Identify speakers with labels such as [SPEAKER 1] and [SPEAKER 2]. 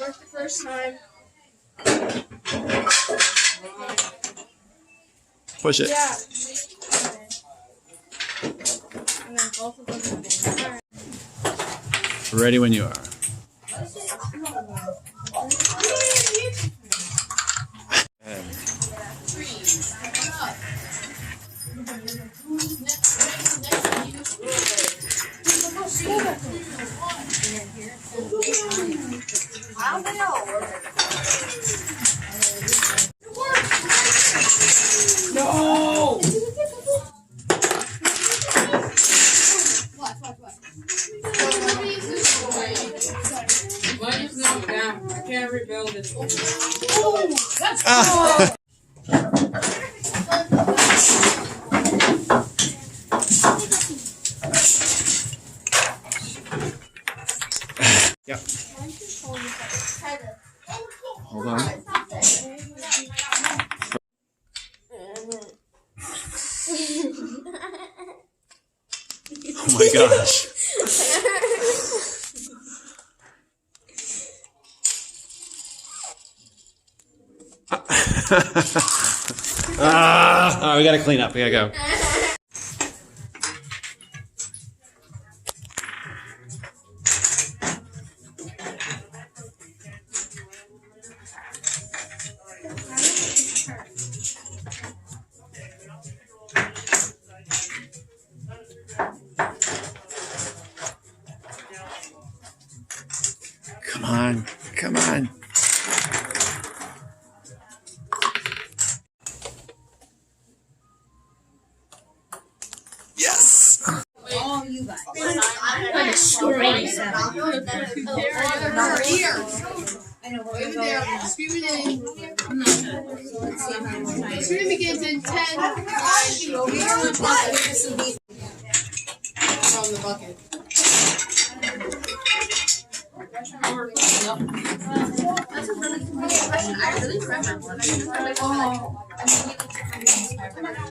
[SPEAKER 1] Worked the first time.
[SPEAKER 2] Push it.
[SPEAKER 1] Yeah. And then both of them are
[SPEAKER 2] Ready when you are.
[SPEAKER 3] No! Mine is now down. I can't rebuild it. Oh, that's cool.
[SPEAKER 2] Yep. Hold on. Oh my gosh. Oh, we gotta clean up. We gotta go. Come on. Come on. Yes.
[SPEAKER 4] All you guys.
[SPEAKER 1] I'm a story.
[SPEAKER 4] Not here. I know we're
[SPEAKER 1] Over there, screaming in. Screaming begins in 10. From the bucket.
[SPEAKER 4] That's a really good question. I really remember one.